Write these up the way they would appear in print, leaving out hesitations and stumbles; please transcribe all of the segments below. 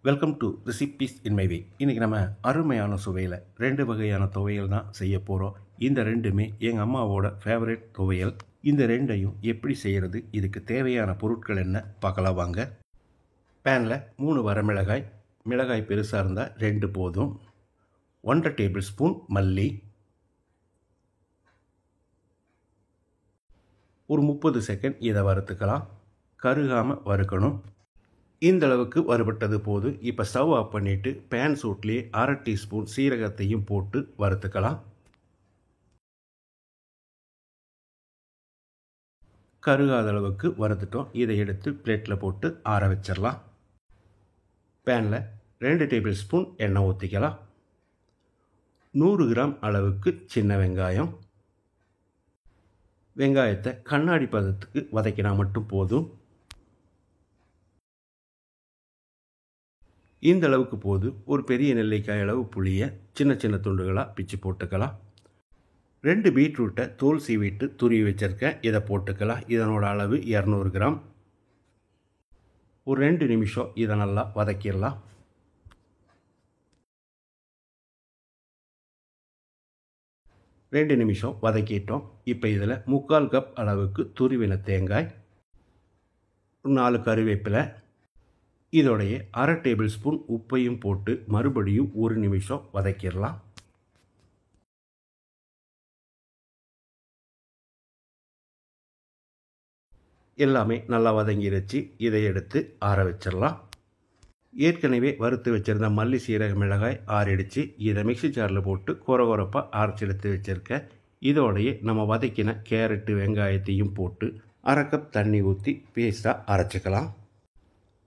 Welcome to recipes in my way. இன்றைக்கி நம்ம அருமையான சுவையில் 2 வகையான துவையல் தான் செய்ய போகிறோம். இந்த ரெண்டுமே எங்கள் அம்மாவோட ஃபேவரட் துவையல். இந்த ரெண்டையும் எப்படி செய்கிறது, இதுக்கு தேவையான பொருட்கள் என்ன பார்க்கலாம் வாங்க. பேனில் 3 வரமிளகாய், மிளகாய் பெருசாக இருந்தால் 2 போதும். 1.5 டேபிள் ஸ்பூன் மல்லி, ஒரு 30 செகண்ட் இதை வறுத்துக்கலாம். கருகாமல் வறுக்கணும். இந்த அளவுக்கு வறுபட்டது போது. இப்போ ஸ்டவ் ஆஃப் பண்ணிவிட்டு பேன் சூட்லேயே 1/2 டீஸ்பூன் சீரகத்தையும் போட்டு வறுத்துக்கலாம். கருகாத அளவுக்கு வறுத்துட்டோம். இதை எடுத்து பிளேட்டில் போட்டு ஆற வச்சிடலாம். பேனில் 2 டேபிள் ஸ்பூன் எண்ணெய் ஊற்றிக்கலாம். 100 கிராம் அளவுக்கு சின்ன வெங்காயம். வெங்காயத்தை கண்ணாடி பதத்துக்கு வதக்கினா மட்டும் போதும். இந்த அளவுக்கு போது ஒரு பெரிய நெல்லிக்காய் அளவு புளியை சின்ன சின்ன துண்டுகளாக பிச்சு போட்டுக்கலாம். 2 பீட்ரூட்டை தோல் சீவிட்டு துருவி வச்சிருக்கேன், இதை போட்டுக்கலாம். இதனோட அளவு 200 கிராம். ஒரு 2 நிமிஷம் இதை நல்லா வதக்கிடலாம். ரெண்டு நிமிஷம் வதக்கிட்டோம். இப்போ இதில் 3/4 கப் அளவுக்கு துருவின தேங்காய், 4 கருவேப்பிலை, இதோடைய 1/2 டேபிள் ஸ்பூன் உப்பையும் போட்டு மறுபடியும் 1 நிமிஷம் வதக்கிடலாம். எல்லாமே நல்லா வதங்கிருச்சு. இதை எடுத்து ஆற வச்சிடலாம். ஏற்கனவே வறுத்து வச்சுருந்த மல்லி, சீரக, மிளகாய் ஆறிடுச்சு. இதை மிக்சி ஜாரில் போட்டு கொரகொரப்பாக அரைச்சி எடுத்து வச்சுருக்கேன். இதோடைய நம்ம வதக்கின கேரட்டு, வெங்காயத்தையும் போட்டு 1/2 கப் தண்ணி ஊற்றி பேஸ்ட்டாக அரைச்சிக்கலாம்.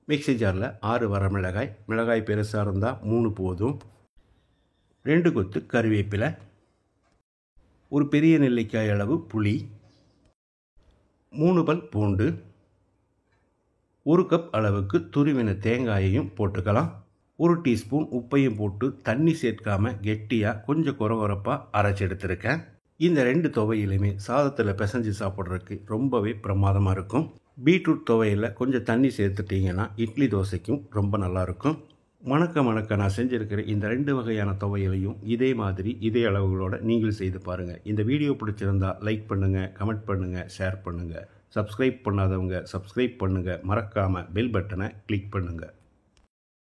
மிக்சி ஜாரில் 6 வரமிளகாய், மிளகாய் பெருசாக இருந்தால் 3 போதும். 2 கொத்து கருவேப்பிலை, ஒரு பெரிய நெல்லிக்காய் அளவு புளி, 3 பல் பூண்டு, 1 கப் அளவுக்கு துருவின தேங்காயையும் போட்டுக்கலாம். 1 டீஸ்பூன் உப்பையும் போட்டு தண்ணி சேர்க்காமல் கெட்டியாக கொஞ்சம் கொரகொரப்பாக அரைச்சி எடுத்துருக்கேன். இந்த 2 துவையிலுமே சாதத்தில் பிசைஞ்சு சாப்பிட்றதுக்கு ரொம்பவே பிரமாதமாக இருக்கும். பீட்ரூட் துவையில் கொஞ்சம் தண்ணி சேர்த்துட்டிங்கன்னா இட்லி தோசைக்கும் ரொம்ப நல்லாயிருக்கும். மணக்க நான் செஞ்சுருக்கிற இந்த 2 வகையான துவையலையும் இதே மாதிரி இதே அளவுகளோடு நீங்கள் செய்து பாருங்கள். இந்த வீடியோ பிடிச்சிருந்தால் லைக் பண்ணுங்கள், கமெண்ட் பண்ணுங்கள், ஷேர் பண்ணுங்கள். சப்ஸ்கிரைப் பண்ணாதவங்க சப்ஸ்கிரைப் பண்ணுங்கள். மறக்காமல் பெல் பட்டனை கிளிக் பண்ணுங்கள்.